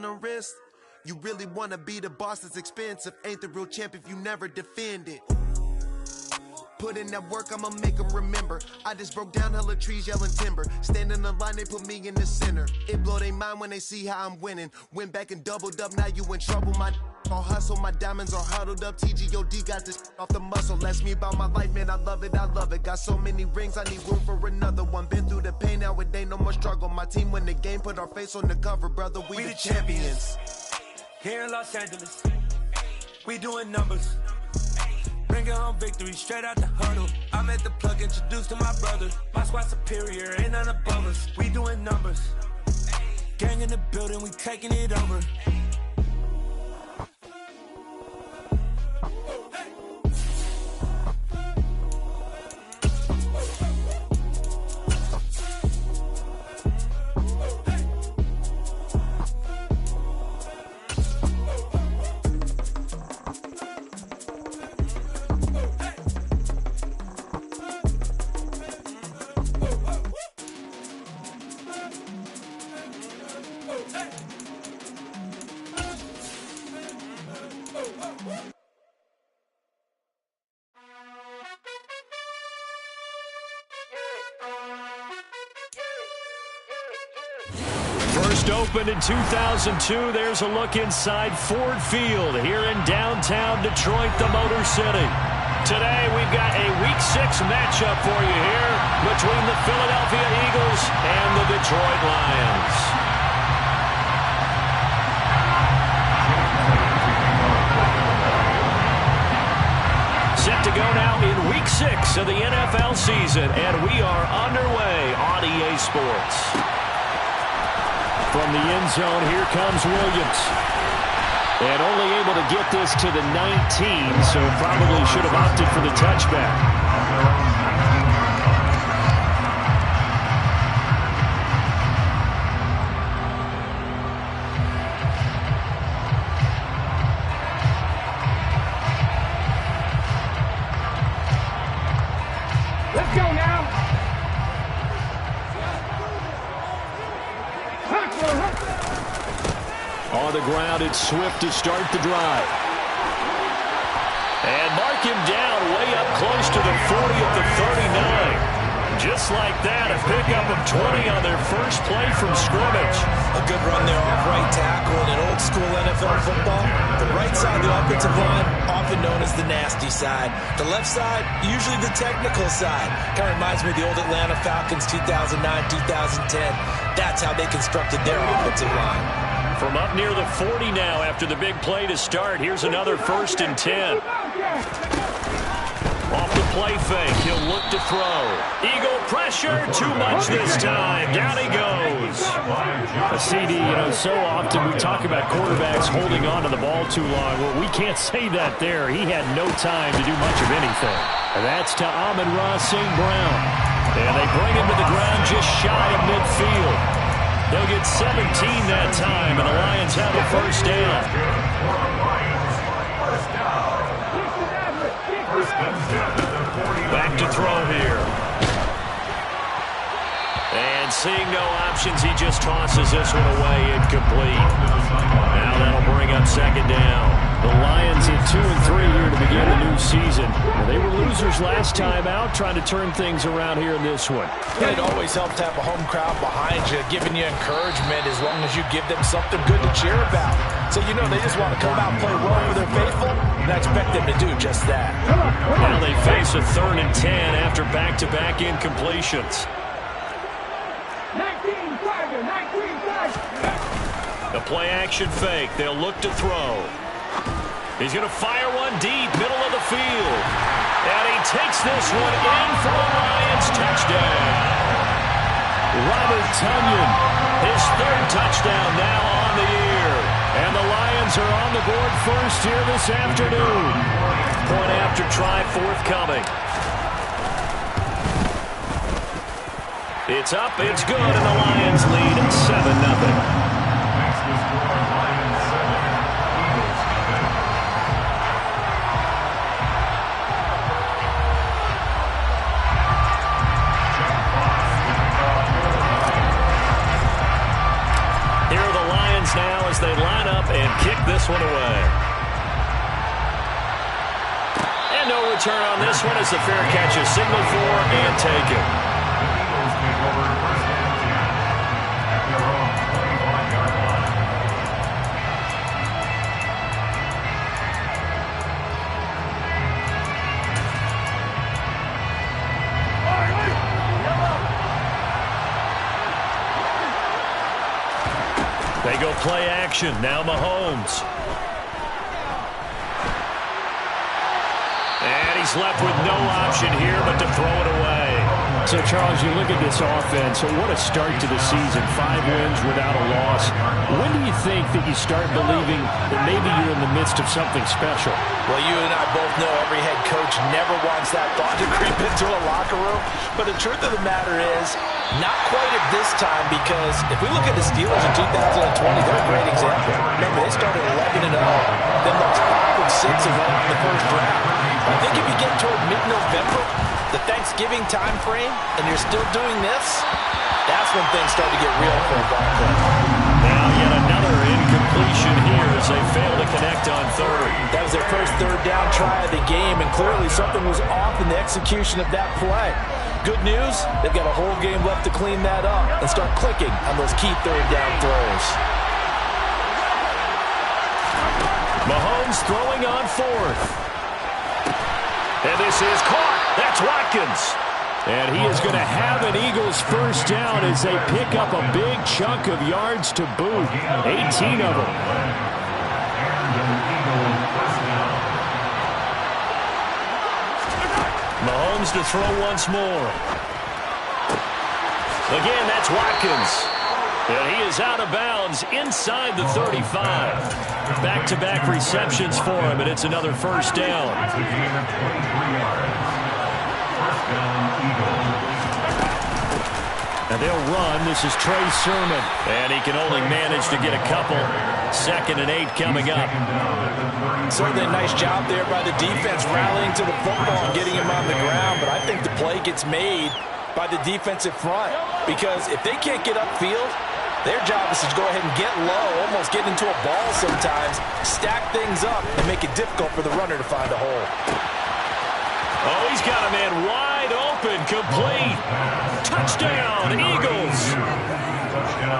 the wrist. You really wanna be the boss that's expensive. Ain't the real champ if you never defend it. Put in that work, I'ma make them remember. I just broke down hella trees yelling timber. Stand in the line, they put me in the center. It blow they mind when they see how I'm winning. Went back and doubled up, now you in trouble. My all hustle, my diamonds are huddled up. TGOD got this off the muscle. Ask me about my life, man, I love it, I love it. Got so many rings, I need room for another one. Been through the pain, now it ain't no more struggle. My team win the game, put our face on the cover, brother, we the champions. Here in Los Angeles, we doing numbers. Bringing home victory straight out the huddle. I'm at the plug, introduced to my brother. My squad superior, ain't none above us. We doing numbers. Gang in the building, we taking it over. First opened in 2002, there's a look inside Ford Field here in downtown Detroit, the Motor City. Today, we've got a Week 6 matchup for you here between the Philadelphia Eagles and the Detroit Lions. Set to go now in Week 6 of the NFL season, and we are underway on EA Sports. From the end zone, here comes Williams. And only able to get this to the 19, so probably should have opted for the touchback. Let's go now. On the ground, it's Swift to start the drive. And mark him down way up close to the 40 at the 39. Just like that, a pickup of 20 on their first play from scrimmage. A good run there off right tackle in old school NFL football. The right side of the offensive line, often known as the nasty side. The left side, usually the technical side. Kind of reminds me of the old Atlanta Falcons 2009, 2010. That's how they constructed their offensive line. From up near the 40 now after the big play to start. Here's another 1st and 10. Off the play fake, he'll look to throw. Eagle pressure, too much this time. Down he goes. A CD, so often we talk about quarterbacks holding on to the ball too long. Well, we can't say that there. He had no time to do much of anything. And that's to Amon-Ra St. Brown. And they bring him to the ground just shy of midfield. They'll get 17 that time, and the Lions have a first down. Back to throw here. And seeing no options, he just tosses this one away, incomplete. Now that'll bring up 2nd down. The Lions at 2-3 here to begin the new season. They were losers last time out, trying to turn things around here in this one. It always helps to have a home crowd behind you, giving you encouragement as long as you give them something good to cheer about. So they just want to come out and play well for their faithful, and I expect them to do just that. Now they face a 3rd and 10 after back-to-back incompletions. 19 Tiger, 19 Tiger. The play-action fake. They'll look to throw. He's going to fire one deep, middle of the field. And he takes this one in for the Lions touchdown. Robert Tonyan, his 3rd touchdown now on the year. And the Lions are on the board first here this afternoon. Point after try forthcoming. It's up, it's good, and the Lions lead 7-0. Now as they they line up and kick this one away. And no return on this one as the fair catch is signaled for and taken. They go play action. Now Mahomes. And he's left with no option here but to throw it away. So, Charles, you look at this offense, so what a start to the season. 5 wins without a loss. When do you think that you start believing that maybe you're in the midst of something special? Well, you and I both know every head coach never wants that thought to creep into a locker room. But the truth of the matter is, not quite at this time, because if we look at the Steelers in 2020, they're a great example. Remember, they started 11-0, then lost 5 of 6 of them in the first round. I think if you get toward mid-November, the Thanksgiving time frame, and you're still doing this, that's when things start to get real for a ball club. Now yet another incompletion here as they fail to connect on third. That was their first third down try of the game, and clearly something was off in the execution of that play. Good news, they've got a whole game left to clean that up and start clicking on those key third down throws. Mahomes throwing on fourth. And this is caught. That's Watkins. And he is going to have an Eagles first down as they pick up a big chunk of yards to boot. 18 of them. Mahomes to throw once more. Again, that's Watkins. And he is out of bounds inside the 35. Back-to-back receptions for him, and it's another first down. And they'll run. This is Trey Sermon. And he can only manage to get a couple. 2nd and 8 coming up. Certainly a nice job there by the defense rallying to the football and getting him on the ground. But I think the play gets made by the defensive front. Because if they can't get upfield, their job is to go ahead and get low, almost get into a ball sometimes, stack things up, and make it difficult for the runner to find a hole. Oh, he's got a man wide open, complete. Touchdown, Eagles.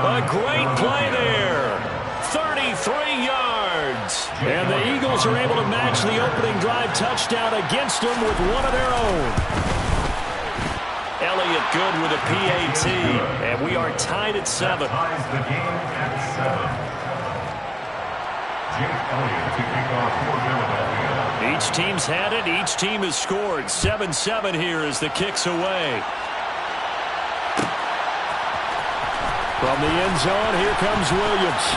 A great play there. 33 yards. And the Eagles are able to match the opening drive touchdown against them with one of their own. Elliott good with a PAT, and we are tied at 7. Each team's had it. Each team has scored. 7-7 here as the kick's away. From the end zone, here comes Williams.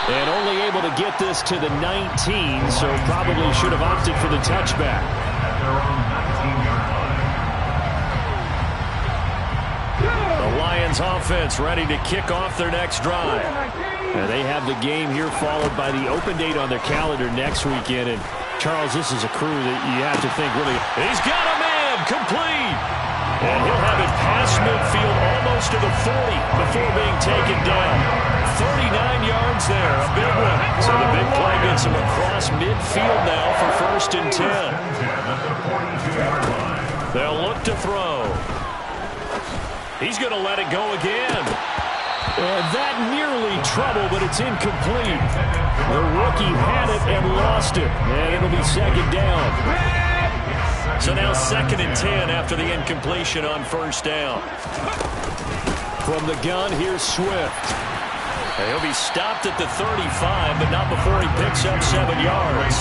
And only able to get this to the 19, so probably should have opted for the touchback. The Lions offense ready to kick off their next drive. And they have the game here followed by the open date on their calendar next weekend. And, Charles, this is a crew that you have to think really. He's got a man complete. And he'll have it past midfield almost to the 40 before being taken down. 39 yards there, a big one. So the big play gets him across midfield now for 1st and 10. They'll look to throw. He's going to let it go again. And that nearly trouble, but it's incomplete. The rookie had it and lost it. And it'll be 2nd down. So now 2nd and 10 after the incompletion on 1st down. From the gun, here's Swift. And he'll be stopped at the 35, but not before he picks up 7 yards.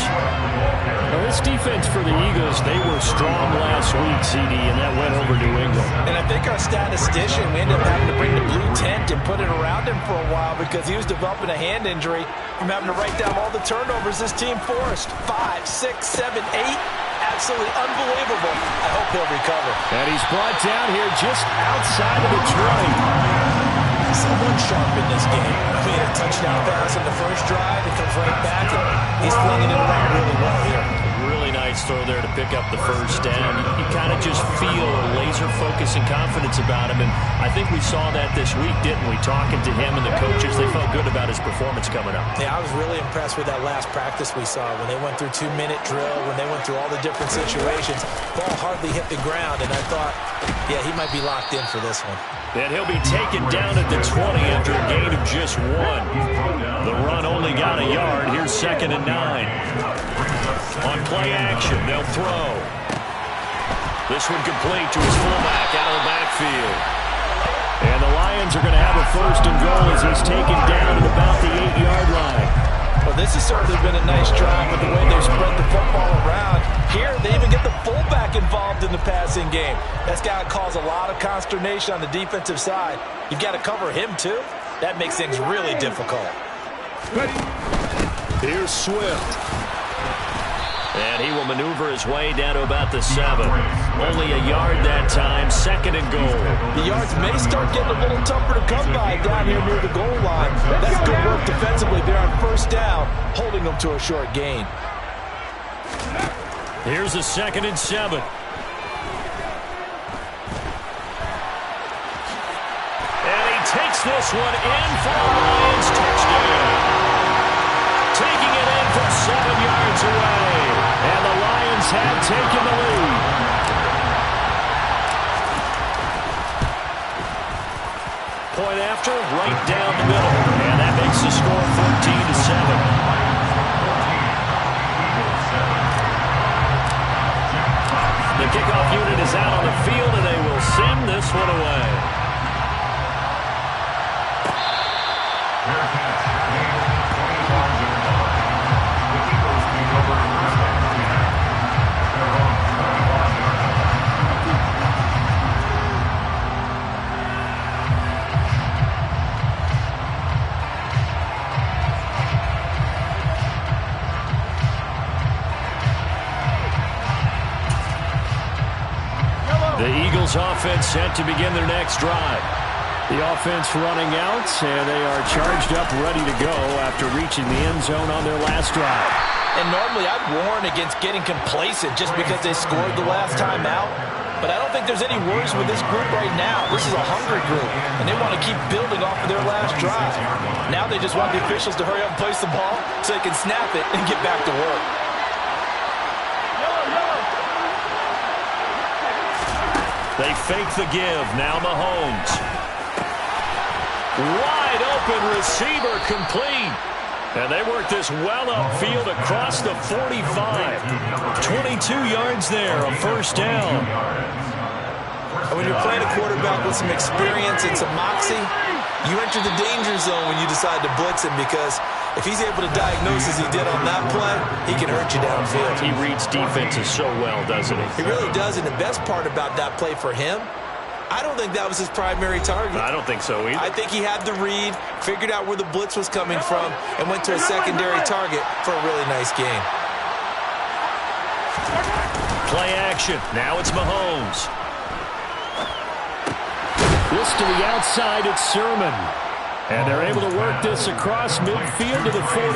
Now, this defense for the Eagles, they were strong last week, CD, and that went over New England. And I think our statistician, we ended up having to bring the blue tent and put it around him for a while because he was developing a hand injury from having to write down all the turnovers this team forced. 5, 6, 7, 8. Absolutely unbelievable. I hope he'll recover. And he's brought down here just outside of the 20. Someone sharp in this game. He had a touchdown pass on the first drive. It comes right back, and he's flinging it around really well here. Really nice nice throw there to pick up the first down. You kind of just feel a laser focus and confidence about him, and I think we saw that this week, didn't we? Talking to him and the coaches, they felt good about his performance coming up. Yeah, I was really impressed with that last practice we saw when they went through 2-minute drill, when they went through all the different situations. Ball hardly hit the ground, and I thought, yeah, he might be locked in for this one. And he'll be taken down at the 20 after a gain of just 1. The run only got a yard. Here's 2nd and 9. On play action, they'll throw. This one complete to his fullback out of the backfield. And the Lions are going to have a 1st and goal as he's taken down at about the 8-yard line. Well, this has certainly been a nice drive with the way they've spread the football around. Here, they even get the fullback involved in the passing game. That's got to cause a lot of consternation on the defensive side. You've got to cover him, too. That makes things really difficult. Here's Swift. And he will maneuver his way down to about the 7. Only a yard that time, 2nd and goal. The yards may start getting a little tougher to come by down here near the goal line. That's good work defensively there on 1st down, holding them to a short gain. Here's a 2nd and 7. And he takes this one in for a Lions touchdown. Taking it in from 7 yards away. And the Lions have taken the lead. Point after, right down the middle. And that makes the score 14-7. The kickoff unit is out on the field, and they will send this one away. The Eagles offense set to begin their next drive. The offense running out, and they are charged up, ready to go after reaching the end zone on their last drive. And normally I'd warn against getting complacent just because they scored the last time out. But I don't think there's any worries with this group right now. This is a hungry group, and they want to keep building off of their last drive. Now they just want the officials to hurry up and place the ball so they can snap it and get back to work. They fake the give. Now Mahomes. Wide open receiver complete. And they work this well upfield across the 45. 22 yards there, a 1st down. And when you're playing a quarterback with some experience and some moxie, you enter the danger zone when you decide to blitz him, because if he's able to diagnose as he did on that play, he can hurt you downfield. He reads defenses so well, doesn't he? He really does, and the best part about that play for him, I don't think that was his primary target. I don't think so either. I think he had the read, figured out where the blitz was coming from, and went to a secondary target for a really nice game. Play action. Now it's Mahomes. This to the outside, it's Sermon. And they're able to work this across midfield to the 48.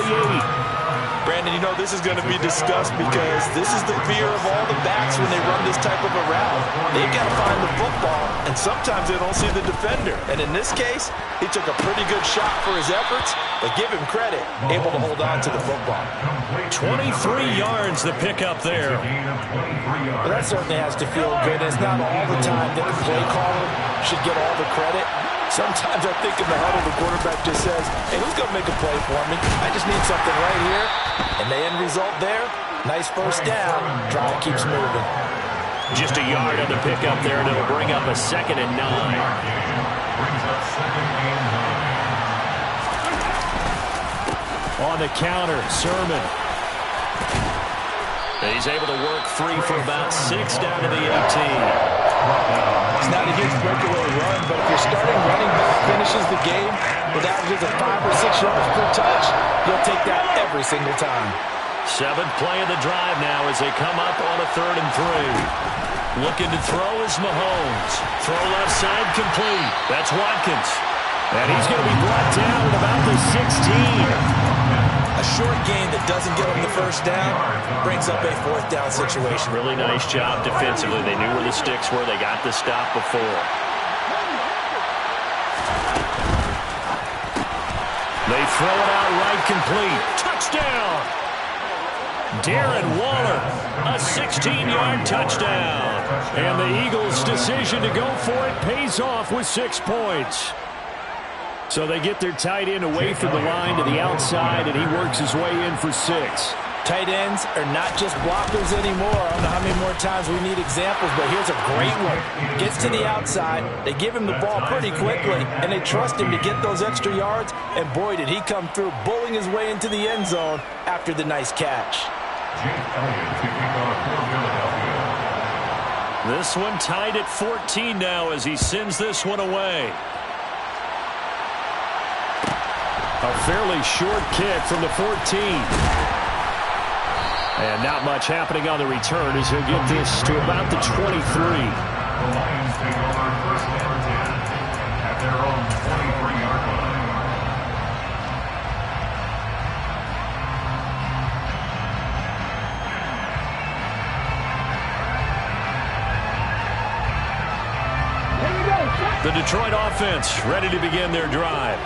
Brandon, you know this is going to be discussed because this is the fear of all the backs when they run this type of a route. They've got to find the football, and sometimes they don't see the defender. And in this case, he took a pretty good shot for his efforts, but give him credit, able to hold on to the football. 23 yards the pickup there. Well, that certainly has to feel good. It's not all the time that the play caller should get all the credit. Sometimes I think in the huddle, the quarterback just says, hey, who's going to make a play for me? I just need something right here. And the end result there, nice 1st down. Drive keeps moving. Just a yard on the pickup there, and it'll bring up a 2nd and 9. On the counter, Sermon. He's able to work free for about 6 down to the 18. It's not a huge breakaway run, but if your starting running back finishes the game with averages of 5 or 6 yards per touch, you'll take that every single time. 7th play of the drive now as they come up on a 3rd and 3. Looking to throw is Mahomes. Throw left side complete. That's Watkins. And he's going to be brought down at about the 16. A A short gain that doesn't get them the first down brings up a fourth down situation. Really nice job defensively. They knew where the sticks were. They got the stop before. They throw it out right complete. Touchdown! Darren Waller, a 16-yard touchdown. And the Eagles' decision to go for it pays off with 6 points. So they get their tight end away from the line to the outside, and he works his way in for 6. Tight ends are not just blockers anymore. I don't know how many more times we need examples, but here's a great one. Gets to the outside, they give him the ball pretty quickly, and they trust him to get those extra yards, and boy, did he come through, bullying his way into the end zone after the nice catch. This one tied at 14 now as he sends this one away. A fairly short kick from the 14. And not much happening on the return as he'll get this to about the 23. The Lions take over first and 10 at their own 23-yard line. The Detroit offense ready to begin their drive.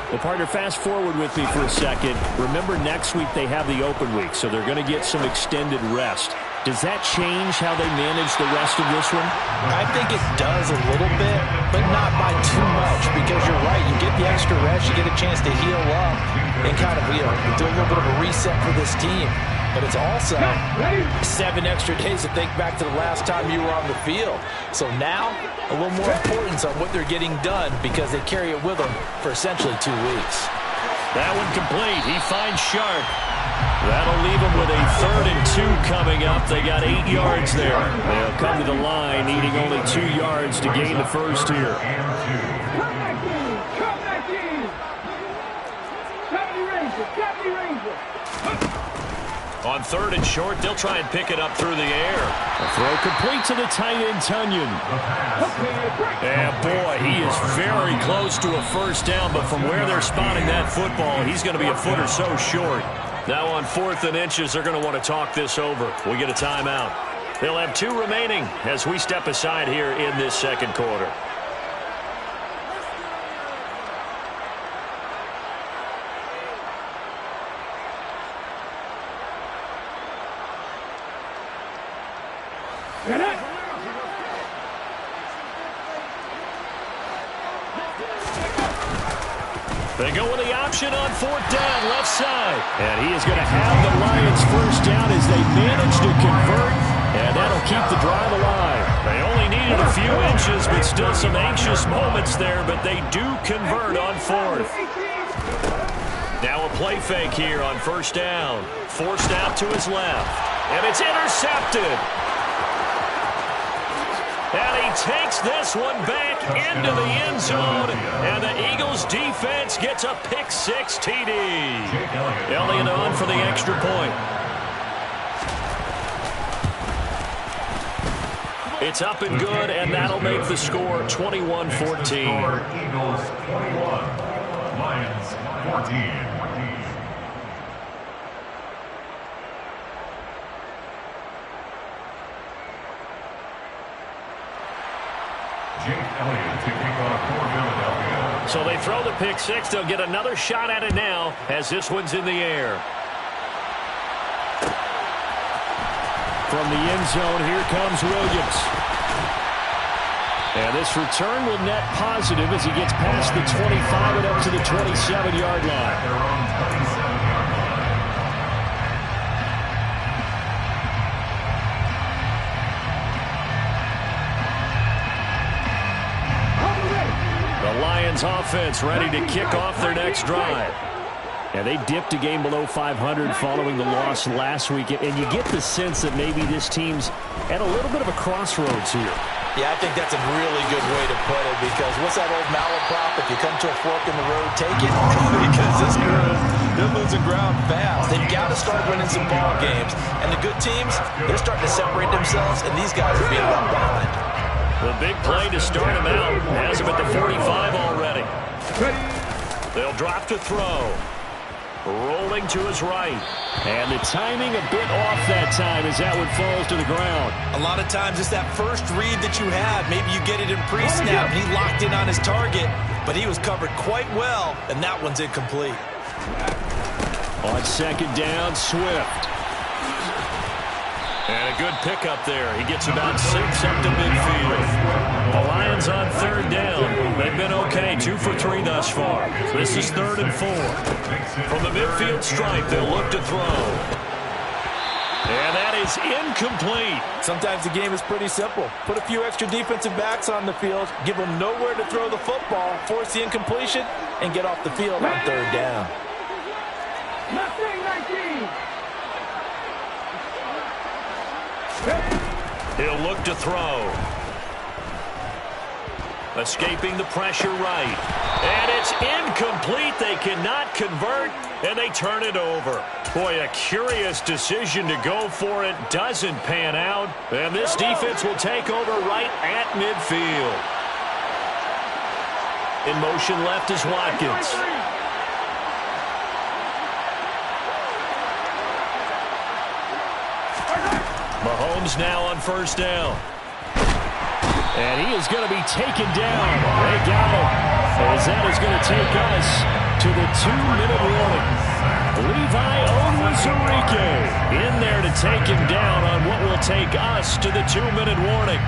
Well, partner, fast forward with me for a second. Remember, next week they have the open week, so they're going to get some extended rest. Does that change how they manage the rest of this one? I think it does a little bit, but not by too much, because you're right. You get the extra rest, you get a chance to heal up and kind of, do a little bit of a reset for this team. But it's also 7 extra days to think back to the last time you were on the field. So now, a little more importance on what they're getting done because they carry it with them for essentially 2 weeks. That one complete. He finds Sharp. That'll leave them with a 3rd and 2 coming up. They got 8 yards there. They'll come to the line needing only 2 yards to gain the first here. On 3rd and short, they'll try and pick it up through the air. A throw complete to the tight end, Tunyon. And boy, he is very close to a first down, but from where they're spotting that football, he's going to be a foot or so short. Now on 4th and inches, they're going to want to talk this over. We get a timeout. They'll have 2 remaining as we step aside here in this second quarter. They go with the option on 4th down, left side. And he is going to have the Lions first down as they manage to convert. And that'll keep the drive alive. They only needed a few inches, but still some anxious moments there. But they do convert on 4th. Now a play fake here on 1st down. Forced out to his left. And it's intercepted. And he takes this one back into the end zone. And the Eagles defense gets a pick-6 TD. Elliott on for the extra point. It's up and good, and that'll make the score 21-14. Eagles 21, Lions 14. So they throw the pick-6. They'll get another shot at it now as this one's in the air. From the end zone, here comes Williams. And this return will net positive as he gets past the 25 and up to the 27-yard line. Lions offense ready to kick off their next drive. And they dipped a game below 500 following the loss last week. And you get the sense that maybe this team's at a little bit of a crossroads here. Yeah, I think that's a really good way to put it because what's that old malaprop? If you come to a fork in the road, take it. Because this group, they're losing ground fast. They've got to start winning some ball games. And the good teams, they're starting to separate themselves, and these guys are being left behind. The big play to start him out has him at the 45 already. They'll drop to throw. Rolling to his right. And the timing a bit off that time as that one falls to the ground. A lot of times it's that first read that you have. Maybe you get it in pre-snap, and he locked in on his target, but he was covered quite well, and that one's incomplete. On second down, Swift. And a good pickup there. He gets about 6 up to midfield. The Lions on third down. They've been okay, 2 for 3 thus far. This is 3rd and 4. From the midfield stripe, they'll look to throw. And that is incomplete. Sometimes the game is pretty simple. Put a few extra defensive backs on the field, give them nowhere to throw the football, force the incompletion, and get off the field on third down. He'll look to throw. Escaping the pressure right. And it's incomplete. They cannot convert, and they turn it over. Boy, a curious decision to go for it. Doesn't pan out. And this defense will take over right at midfield. In motion left is Watkins. Mahomes now on first down. And he is going to be taken down. They got him. As that is going to take us to the 2-minute warning. Levi Onwuzurike in there to take him down on what will take us to the 2-minute warning.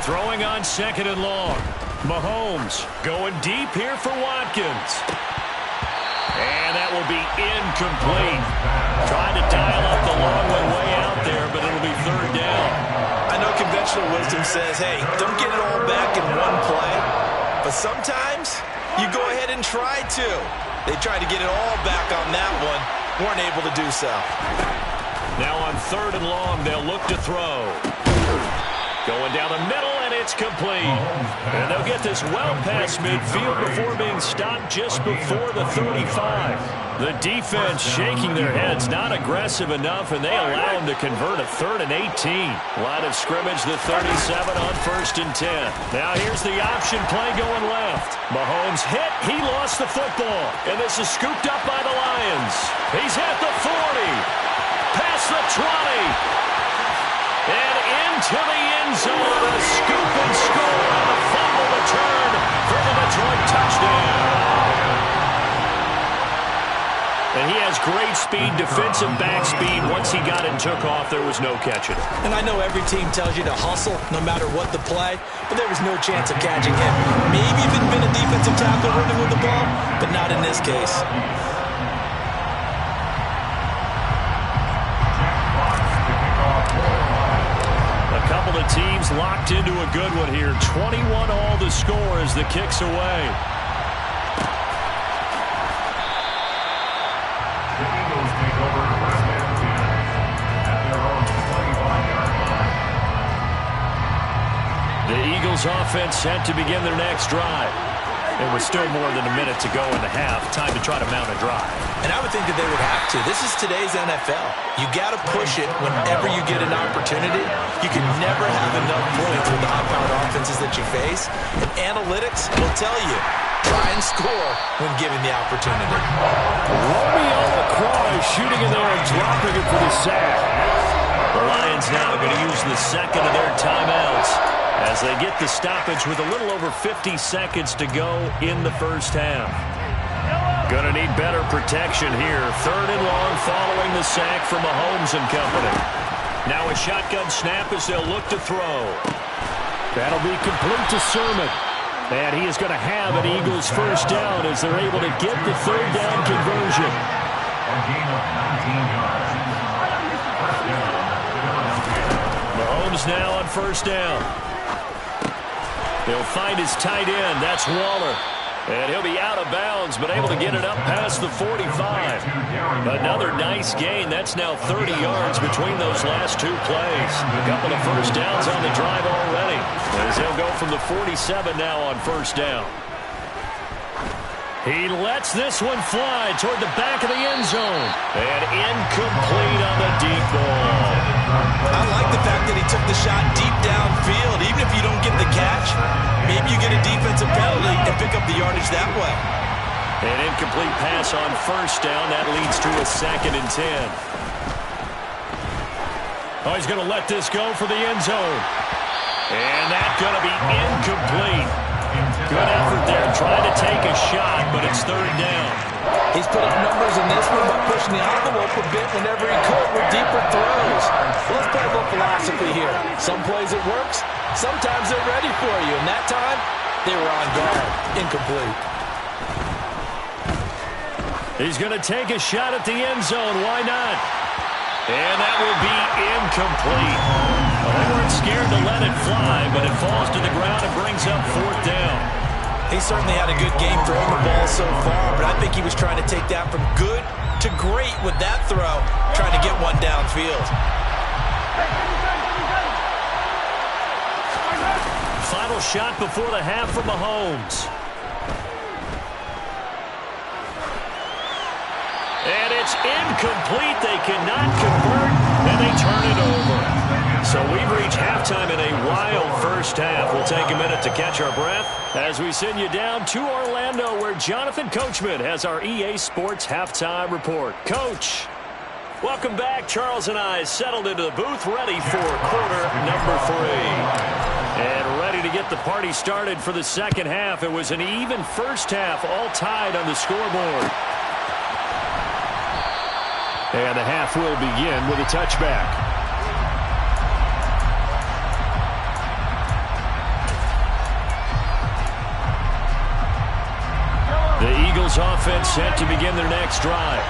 Throwing on second and long. Mahomes going deep here for Watkins. And that will be incomplete. Trying to dial up the long one way out there, but it'll be third down. I know conventional wisdom says, hey, don't get it all back in one play. But sometimes you go ahead and try to. They tried to get it all back on that one. Weren't able to do so. Now on third and long, they'll look to throw. Going down the middle, and it's complete. And they'll get this well past midfield before being stopped just before the 35. The defense shaking their heads, not aggressive enough, and they allow them to convert a 3rd and 18. Line of scrimmage, the 37 on 1st and 10. Now here's the option play going left. Mahomes hit. He lost the football. And this is scooped up by the Lions. He's at the 40. Past the 20. And into the end zone, a scoop and score on a fumble return for the Detroit touchdown. And he has great speed, defensive back speed. Once he got it and took off, there was no catching it. And I know every team tells you to hustle no matter what the play, but there was no chance of catching him. Maybe if it had been a defensive tackle running with the ball, but not in this case. Couple of teams locked into a good one here. 21 all the score as the kick's away. The Eagles offense set to begin their next drive. There was still more than a minute to go in the half. Time to try to mount a drive. And I would think that they would have to. This is today's NFL. You got to push it whenever you get an opportunity. You can never have enough points with the high-powered offenses that you face. And analytics will tell you, try and score when given the opportunity. Romeo McCroy shooting in there and dropping it for the sack. The Lions now going to use the second of their timeouts as they get the stoppage with a little over 50 seconds to go in the first half. Going to need better protection here. 3rd and long following the sack from Mahomes and company. Now a shotgun snap as they'll look to throw. That'll be complete to Sermon. And he is going to have an Eagles first down as they're able to get the 3rd down conversion. Mahomes now on first down. He'll find his tight end. That's Waller. And he'll be out of bounds, but able to get it up past the 45. Another nice gain. That's now 30 yards between those last two plays. A couple of first downs on the drive already. As he'll go from the 47 now on first down. He lets this one fly toward the back of the end zone. And incomplete on the deep ball. I like the fact that he took the shot deep downfield. Even if you don't get the catch, defensive penalty and pick up the yardage that way. An incomplete pass on first down. That leads to a 2nd and 10. Oh, he's going to let this go for the end zone. And that's going to be incomplete. Good effort there, trying to take a shot, but it's 3rd down. He's put up numbers in this one by pushing the envelope a bit whenever he could with deeper throws. Let's play a little philosophy here. Some plays it works, sometimes they're ready for you, and that time they were on guard. Incomplete. He's going to take a shot at the end zone. Why not? And that will be incomplete. Well, they weren't scared to let it fly, but it falls to the ground and brings up 4th down. He certainly had a good game throwing the ball so far, but I think he was trying to take that from good to great with that throw, trying to get one downfield. Final shot before the half from Mahomes. And it's incomplete. They cannot convert, and they turn it over. So we've reached halftime in a wild first half. We'll take a minute to catch our breath as we send you down to Orlando, where Jonathan Coachman has our EA Sports Halftime Report. Coach, welcome back. Charles and I settled into the booth, ready for quarter number 3. And ready to get the party started for the second half. It was an even first half, all tied on the scoreboard. And the half will begin with a touchback. The Eagles offense set to begin their next drive.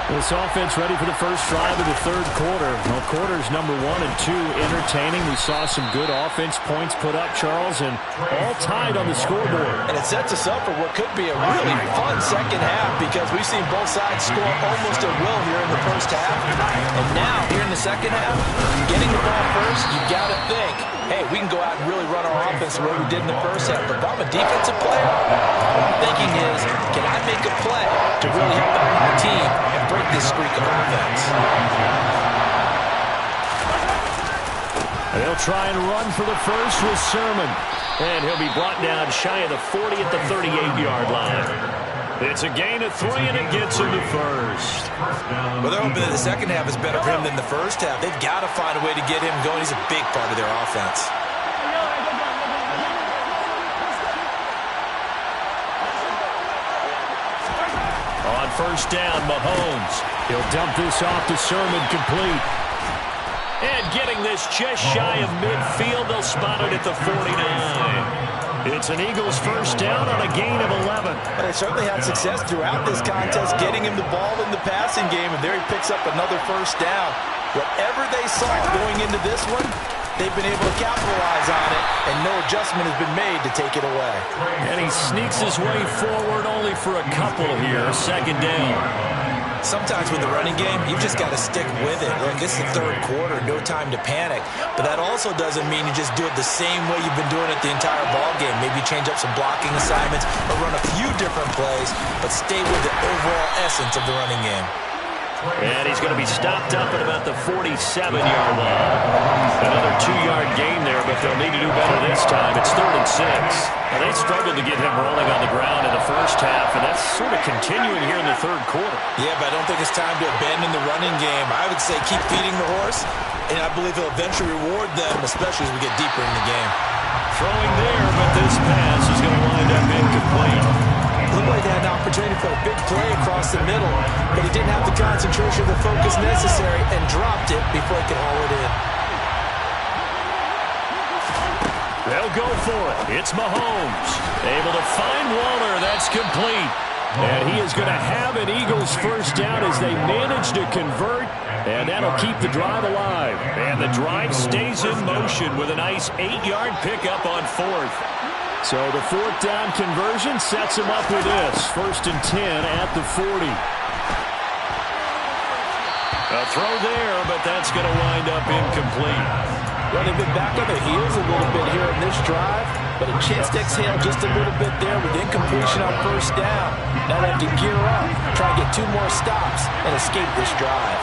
This offense ready for the first drive of the 3rd quarter. Well, quarters number 1 and 2 entertaining. We saw some good offense points put up, Charles, and all tied on the scoreboard. And it sets us up for what could be a really fun second half, because we've seen both sides score almost at will here in the first half. And now, here in the second half, getting the ball first, you got to think, hey, we can go out and really run our offense the way we did in the first half. But if I'm a defensive player, what I'm thinking is, can I make a play to really help out my team and break this streak of offense? They'll try and run for the first with Sermon. And he'll be brought down shy of the 40 at the 38-yard line. It's a gain of 3, and it gets him to first. Well, they're hoping that the second half is better for him than the first half. They've got to find a way to get him going. He's a big part of their offense. On first down, Mahomes. He'll dump this off to Sermon, complete. And getting this just shy of midfield, they'll spot it at the 49. It's an Eagles first down on a gain of 11. But they certainly had success throughout this contest, getting him the ball in the passing game, and there he picks up another first down. Whatever they saw going into this one, they've been able to capitalize on it, and no adjustment has been made to take it away. And he sneaks his way forward only for a couple here, 2nd down. Sometimes with the running game, you've just got to stick with it. Look, this is the 3rd quarter, no time to panic. But that also doesn't mean you just do it the same way you've been doing it the entire ball game. Maybe change up some blocking assignments or run a few different plays, but stay with the overall essence of the running game. And he's going to be stopped up at about the 47-yard line. Another 2-yard gain there, but they'll need to do better this time. It's 3rd and 6. Now, they struggled to get him rolling on the ground in the first half, and that's sort of continuing here in the 3rd quarter. Yeah, but I don't think it's time to abandon the running game. I would say keep feeding the horse, and I believe he'll eventually reward them, especially as we get deeper in the game. Throwing there, but this pass is going to wind up incomplete. Looked like they had an opportunity for a big play across the middle, but he didn't have the concentration or the focus necessary and dropped it before he could haul it in. They'll go for it. It's Mahomes. Able to find Waller. That's complete. And he is going to have an Eagles first down as they manage to convert, and that'll keep the drive alive. And the drive stays in motion with a nice 8-yard pickup on 4th. So the 4th down conversion sets him up with this. 1st and 10 at the 40. A throw there, but that's going to wind up incomplete. Well, they've been back on their heels a little bit here in this drive, but a chance to exhale just a little bit there with incompletion on first down. Now they have to gear up, try and get 2 more stops, and escape this drive.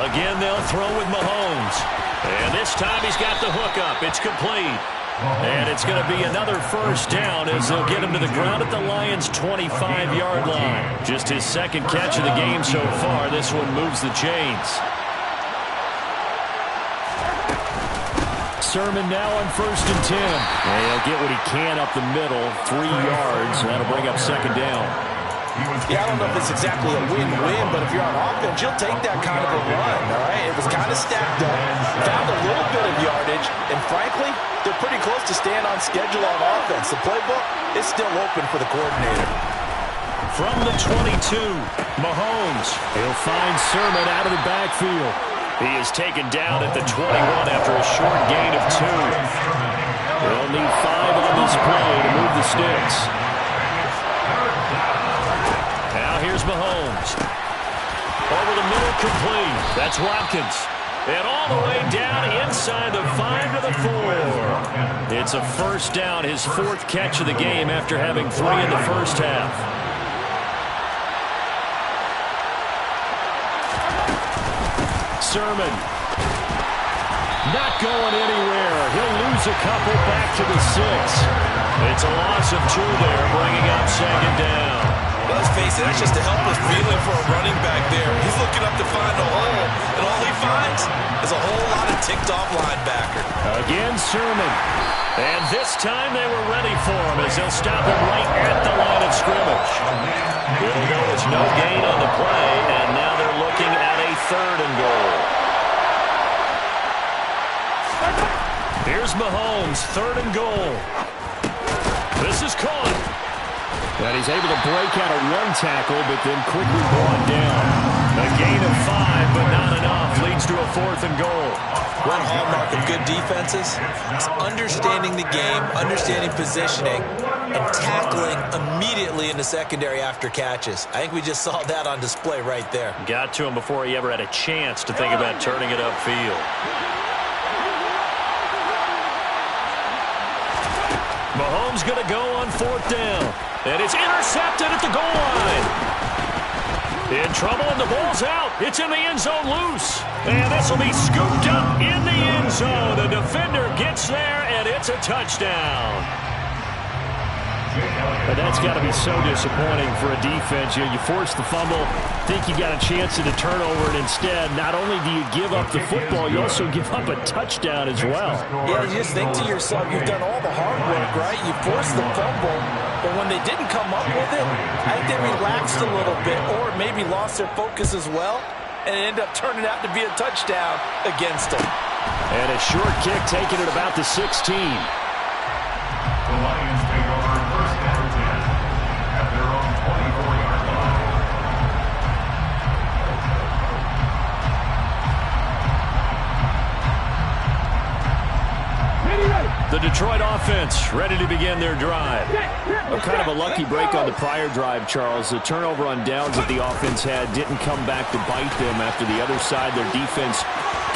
Again, they'll throw with Mahomes. And this time he's got the hook up. It's complete. And it's going to be another first down as they'll get him to the ground at the Lions' 25-yard line. Just his second catch of the game so far. This one moves the chains. Sermon now on 1st and 10. And he'll get what he can up the middle, 3 yards, and that'll bring up second down. Yeah, I don't know if it's exactly a win-win, but if you're on offense, you'll take that kind of a run, all right? It was kind of stacked up, found a little bit of yardage, and frankly, they're pretty close to staying on schedule on offense. The playbook is still open for the coordinator. From the 22, Mahomes. He'll find Sermon out of the backfield. He is taken down at the 21 after a short gain of 2. They'll need 5 on this play to move the sticks. Now here's Mahomes. Over the middle, complete. That's Watkins. And all the way down inside the 5 to the 4. It's a first down, his 4th catch of the game after having 3 in the first half. Sermon. Not going anywhere. He'll lose a couple back to the 6. It's a loss of 2 there, bringing up second down. Well, let's face it, that's just a helpless feeling for a running back there. He's looking up to find a hole, and all he finds is a whole lot of ticked-off linebacker. Again, Sermon. And this time they were ready for him as they'll stop him right at the line of scrimmage. It'll go as no gain on the play, and now they're looking at a 3rd and goal. Here's Mahomes, 3rd and goal. This is caught. And he's able to break out of 1 tackle, but then quickly brought down. A gain of 5, but not enough. Leads to a 4th and goal. One hallmark of good defenses is understanding the game, understanding positioning, and tackling immediately in the secondary after catches. I think we just saw that on display right there. Got to him before he ever had a chance to think about turning it upfield. Mahomes going to go on 4th down. And it's intercepted at the goal line. In trouble, and the ball's out. It's in the end zone loose. And this will be scooped up in the end zone. The defender gets there, and it's a touchdown. But that's got to be so disappointing for a defense. You force the fumble, think you got a chance at a turnover, and instead, not only do you give up the football, you also give up a touchdown as well. Yeah, you just think to yourself, you've done all the hard work, right? You forced the fumble, but when they didn't come up with it, I think they relaxed a little bit or maybe lost their focus as well, and it ended up turning out to be a touchdown against them. And a short kick taken at about the 16. The Lions take over 1st and 10 at their own 24-yard line. The Detroit offense ready to begin their drive. Kind of a lucky break on the prior drive, Charles. The turnover on downs that the offense had didn't come back to bite them after the other side. Their defense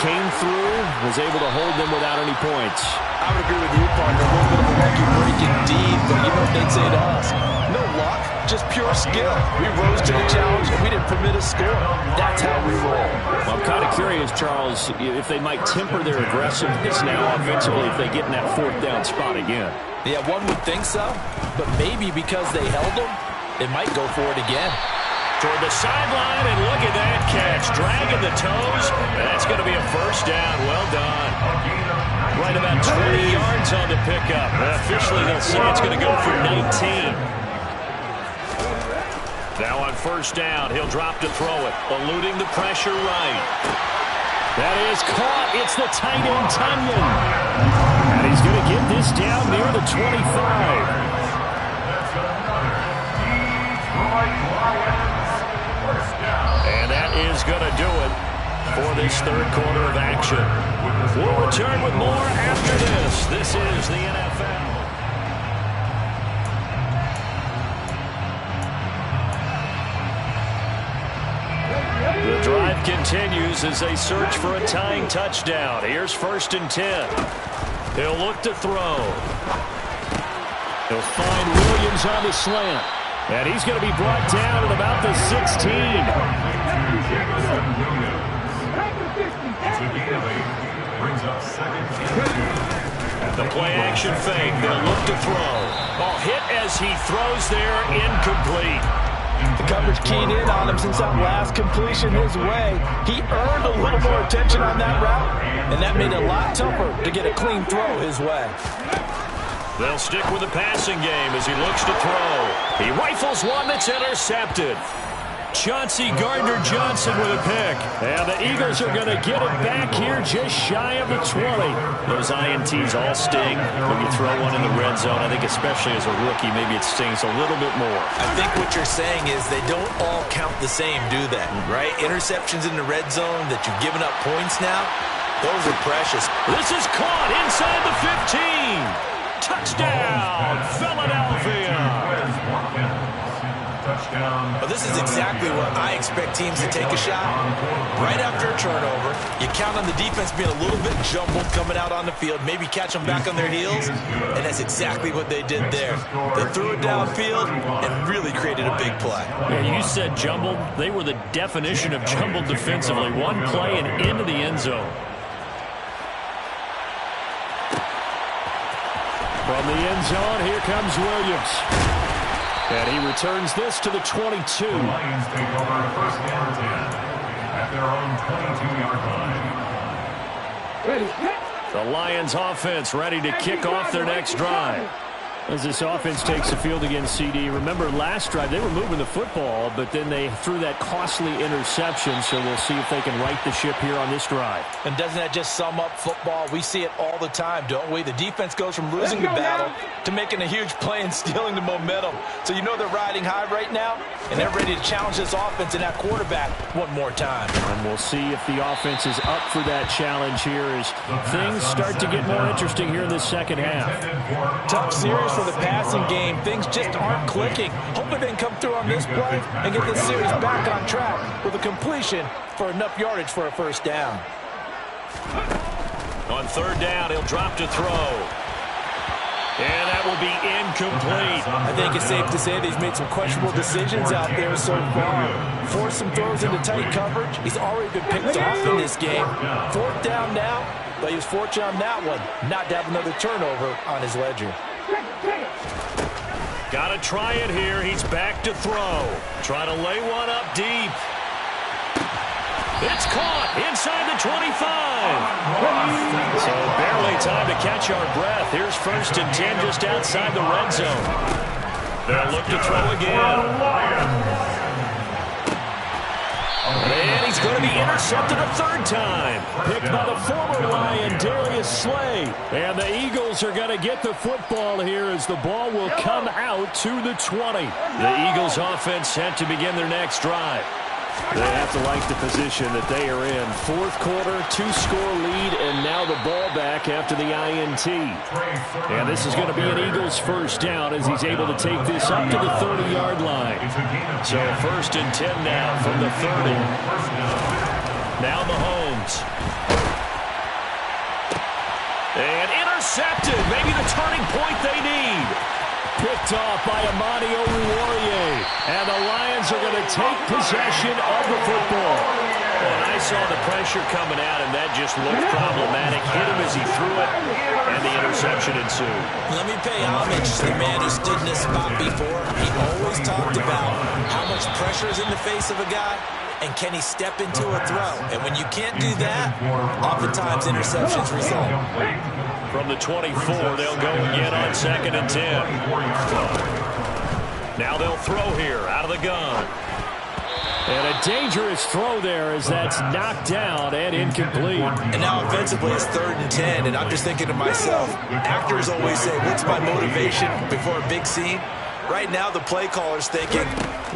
came through, was able to hold them without any points. I would agree with you, partner. A little bit of a lucky break indeed, but you know what they'd say to us? No luck, just pure skill. We rose to the challenge, and we didn't permit a score. That's how we roll. Well, I'm kind of curious, Charles, if they might temper their aggressiveness now offensively if they get in that 4th down spot again. Yeah, one would think so, but maybe because they held them, they might go for it again. Toward the sideline, and look at that catch. Dragging the toes. That's going to be a first down. Well done. Right about 20 yards on the pickup. Officially, they'll say it's going to go for 19. Now on 1st down, he'll drop to throw it. Eluding the pressure right. That is caught. It's the tight end, Tunyon. And he's going to get this down near the 25. And that is going to do it for this 3rd quarter of action. We'll return with more after this. This is the NFL. The drive continues as they search for a tying touchdown. Here's 1st and 10. He'll look to throw. He'll find Williams on the slant. And he's going to be brought down at about the 16. It's a gain of 8. Brings up 2nd and 2 at the Play action fake. They'll look to throw. Oh, hit as he throws there, incomplete. The coverage keyed in on him since that last completion his way. He earned a little more attention on that route, and that made it a lot tougher to get a clean throw his way. They'll stick with the passing game as he looks to throw. He rifles one that's intercepted. Chauncey Gardner-Johnson with a pick. And the Eagles are going to get it back here just shy of the 20. Those INTs all sting when you throw one in the red zone. I think especially as a rookie, maybe it stings a little bit more. I think what you're saying is they don't all count the same, do they? Right? Interceptions in the red zone that you've given up points now, those are precious. This is caught inside the 15. Touchdown, Philadelphia. Well, this is exactly where I expect teams to take a shot. Right after a turnover, you count on the defense being a little bit jumbled coming out on the field, maybe catch them back on their heels, and that's exactly what they did there. They threw it downfield and really created a big play. Yeah, you said jumbled. They were the definition of jumbled defensively. One play and into the end zone. From the end zone, here comes Williams. And he returns this to the 22. The Lions take over first down 10 at their own 22-yard line. The Lions offense ready to kick off their next drive. As this offense takes the field against CD. Remember last drive, they were moving the football, but then they threw that costly interception, so we'll see if they can right the ship here on this drive. And doesn't that just sum up football? We see it all the time, don't we? The defense goes from losing the battle to making a huge play and stealing the momentum. So you know they're riding high right now, and they're ready to challenge this offense and that quarterback one more time. And we'll see if the offense is up for that challenge here as things start to get more interesting here in the second half. Tough series for the passing game. Things just aren't clicking. Hopefully they can come through on this play and get this series back on track with a completion for enough yardage for a first down. On third down, he'll drop to throw. And that will be incomplete. I think it's safe to say that he's made some questionable decisions out there so far. Forced some throws into tight coverage. He's already been picked off in this game. Fourth down now, but he was fortunate on that one not to have another turnover on his ledger. Got to try it here. He's back to throw. Try to lay one up deep. It's caught inside the 25. So barely time to catch our breath. Here's first and 10 just outside the red zone. They'll look to throw again. And he's going to be intercepted a third time. Picked by the former Lion, Darius Slay. And the Eagles are going to get the football here as the ball will come out to the 20. The Eagles offense set to begin their next drive. They have to like the position that they are in. Fourth quarter, 2-score lead, and now the ball back after the INT. And this is going to be an Eagles first down as he's able to take this up to the 30-yard line. So first and 10 now from the 30. Now Mahomes. And intercepted. Maybe the turning point they need. Picked off by Amani Oruwariye. And the Lions are going to take possession of the football. And I saw the pressure coming out, and that just looked problematic. Hit him as he threw it, and the interception ensued. Let me pay homage to the man who stood in this spot before. He always talked about how much pressure is in the face of a guy, and can he step into a throw. And when you can't do that, oftentimes interceptions result. From the 24, they'll go again on second and 10. Now they'll throw here out of the gun. And a dangerous throw there as that's knocked down and incomplete. And now offensively it's third and 10, and I'm just thinking to myself, actors always say, what's my motivation before a big scene? Right now the play caller's thinking,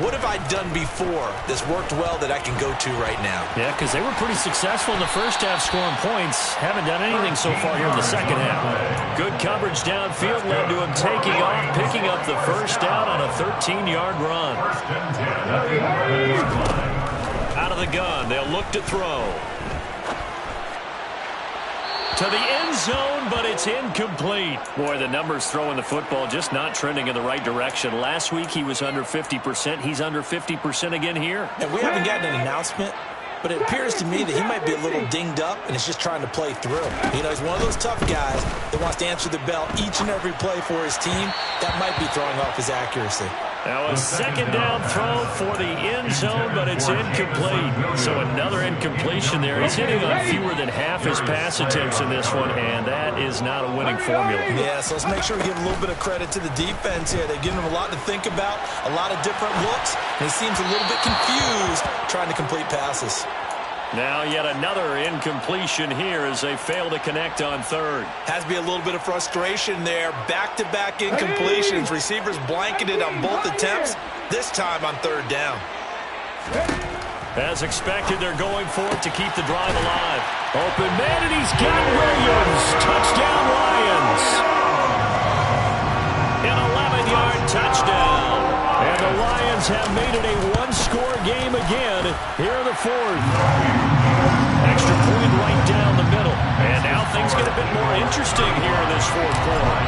what have I done before that's worked well that I can go to right now? Yeah, because they were pretty successful in the first half scoring points. Haven't done anything so far here in the second half. Good coverage downfield led to him taking off, picking up the first down on a 13-yard run. Out of the gun, they'll look to throw. To the end zone, but it's incomplete. Boy, the numbers throwing the football just not trending in the right direction. Last week he was under 50%. He's under 50% again here. And we haven't gotten an announcement, but it appears to me that he might be a little dinged up and is just trying to play through. You know, he's one of those tough guys that wants to answer the bell each and every play for his team. That might be throwing off his accuracy. Now a second down throw for the end zone, but it's incomplete. So another incompletion there. He's hitting on fewer than half his pass attempts in this one, and that is not a winning formula. Yeah, so let's make sure we give a little bit of credit to the defense here. They've given him a lot to think about, a lot of different looks, and he seems a little bit confused trying to complete passes. Now yet another incompletion here as they fail to connect on third. Has to be a little bit of frustration there. Back-to-back incompletions. Receivers blanketed on both attempts, this time on third down. As expected, they're going for it to keep the drive alive. Open man, and he's got Williams. Touchdown, Lions. An 11-yard touchdown. And the Lions have made it a one-score game again here in the fourth. Extra point right down the middle. And now things get a bit more interesting here in this fourth quarter.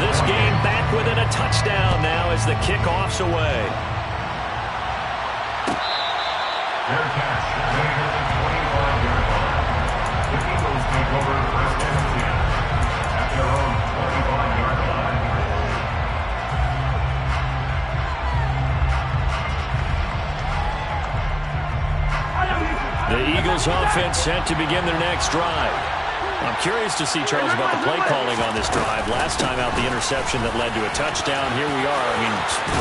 This game back within a touchdown now as the kickoff's away. Their catch, later than 25-yard line. The Eagles take over first and 10 at their own 25-yard line. The Eagles offense set to begin their next drive. I'm curious to see, Charles, about the play calling on this drive. Last time out, the interception that led to a touchdown. Here we are. I mean,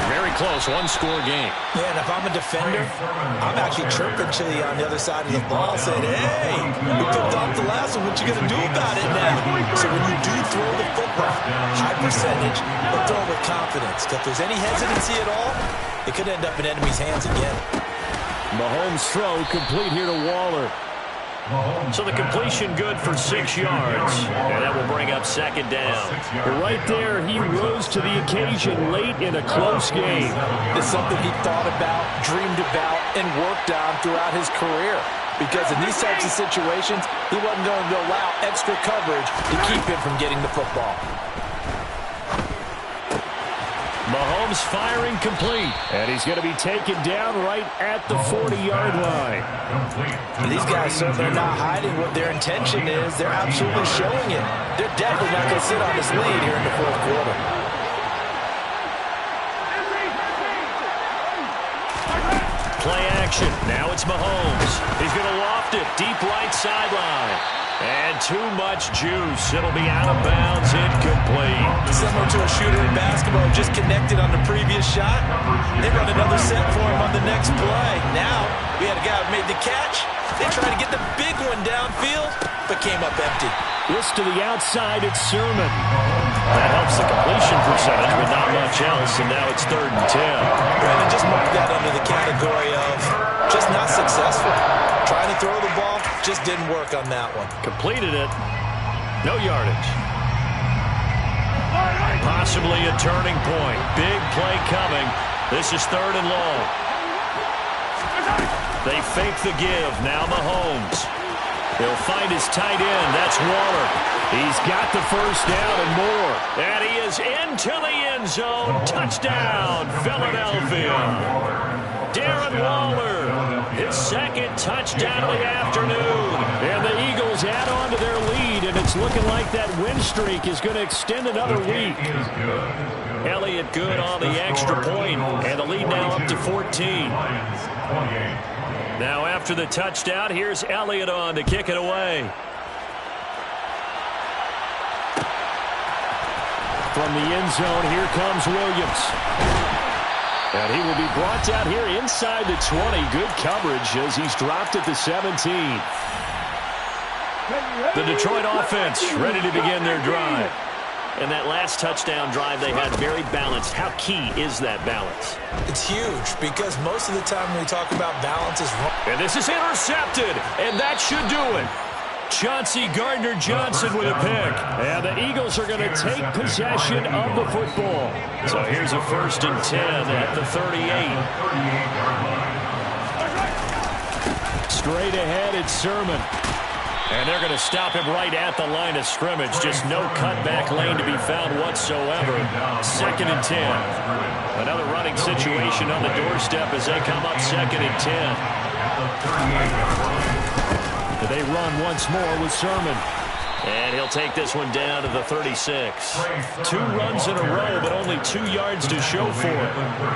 very close, one-score game. Yeah, and if I'm a defender, I'm actually chirping to you on the other side of the ball, saying, hey, we picked off the last one. What you going to do about it now? So when you do throw the football, high percentage, but throw with confidence. If there's any hesitancy at all, it could end up in enemy's hands again. Mahomes' throw complete here to Waller. So the completion good for 6 yards. And that will bring up second down. Right there, he rose to the occasion late in a close game. It's something he thought about, dreamed about, and worked on throughout his career. Because in these types of situations, he wasn't going to allow extra coverage to keep him from getting the football. Mahomes firing complete. And he's going to be taken down right at the 40-yard line. These guys certainly are not hiding what their intention is. They're absolutely showing it. They're definitely not going to sit on this lead here in the fourth quarter. Play action. Now it's Mahomes. He's going to loft it. Deep right sideline. And too much juice. It'll be out of bounds, incomplete. Similar to a shooter in basketball, just connected on the previous shot. They run another set for him on the next play. Now, we had a guy who made the catch. They tried to get the big one downfield, but came up empty. This to the outside, it's Sermon. That helps the completion percentage, but not much else, and now it's 3rd and 10. Brandon, just mark that under the category of just not successful. Trying to throw the ball, just didn't work on that one. Completed it. No yardage. Possibly a turning point. Big play coming. This is 3rd and long. They fake the give. Now Mahomes. He'll find his tight end. That's Waller. He's got the first down and more. And he is into the end zone. Touchdown, Philadelphia. Darren Waller, his second touchdown of the afternoon. And the Eagles add on to their lead, and it's looking like that win streak is going to extend another week. Elliott good on the extra point, and the lead now up to 14. Now after the touchdown, here's Elliott on to kick it away. From the end zone, here comes Williams. And he will be brought down here inside the 20. Good coverage as he's dropped at the 17. The Detroit offense ready to begin their drive. And that last touchdown drive they had very balanced. How key is that balance? It's huge because most of the time when we talk about balance is wrong. And this is intercepted, and that should do it. Chauncey Gardner-Johnson with a pick. And the Eagles are going to take possession of the football. So here's a 1st and 10 at the 38. Straight ahead, it's Sermon. And they're going to stop him right at the line of scrimmage. Just no cutback lane to be found whatsoever. 2nd and 10. Another running situation on the doorstep as they come up 2nd and 10. They run once more with Sermon. And he'll take this one down to the 36. 2 runs in a row, but only 2 yards to show for it.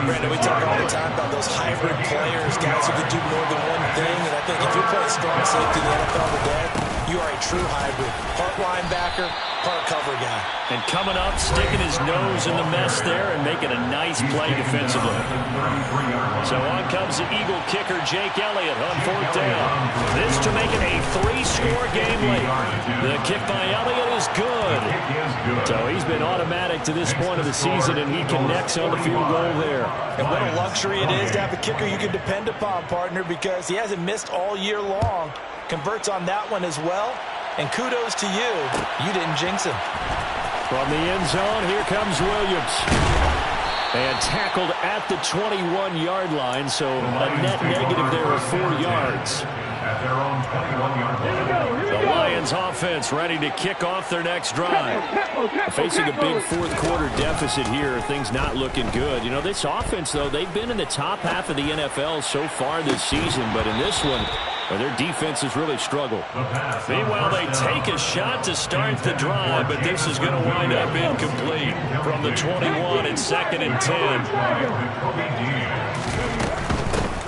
Brandon, we talk all the time about those hybrid players, guys who can do more than one thing. And I think if you're playing strong safety in the NFL today, you are a true hybrid. Part linebacker, part cover guy. And coming up, sticking his nose in the mess there and making a nice play defensively. So on comes the Eagle kicker, Jake Elliott, on 4th down. This to make it a 3-score game late. The kick by Elliott is good. So he's been automatic to this point of the season, and he connects on the field goal there. And what a luxury it is to have a kicker you can depend upon, partner, because he hasn't missed all year long. Converts on that one as well. And kudos to you. You didn't jinx him. From the end zone, here comes Williams. And tackled at the 21-yard line, so a net negative there of 4 yards. At their own 21-yard line. The Lions offense ready to kick off their next drive. Facing a big fourth-quarter deficit here, things not looking good. You know, this offense, though, they've been in the top half of the NFL so far this season, but in this one, well, their defense has really struggled. Meanwhile, they take a shot to start the drive, but this is going to wind up incomplete from the 21 and 2nd and 10.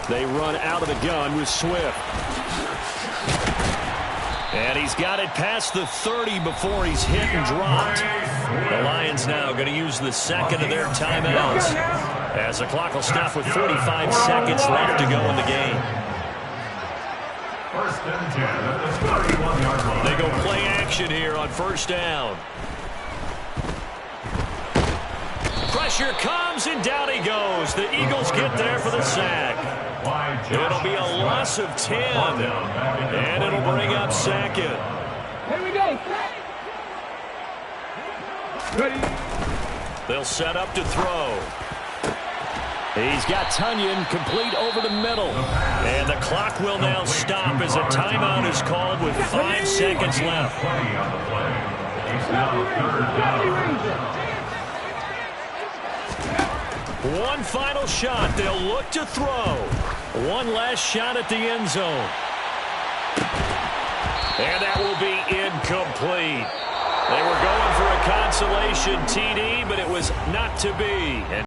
They run out of the gun with Swift. And he's got it past the 30 before he's hit and dropped. The Lions now going to use the second of their timeouts as the clock will stop with 45 seconds left to go in the game. First and 10 at the 31-yard line. They go play action here on 1st down. Pressure comes, and down he goes. The Eagles get there for the sack. It'll be a loss of 10, and it'll bring up 2nd. Here we go. Ready. They'll set up to throw. He's got Tunyon complete over the middle. And the clock will now stop as a timeout is called with 5 seconds left. One final shot. They'll look to throw. One last shot at the end zone. And that will be incomplete. They were going for a consolation TD, but it was not to be.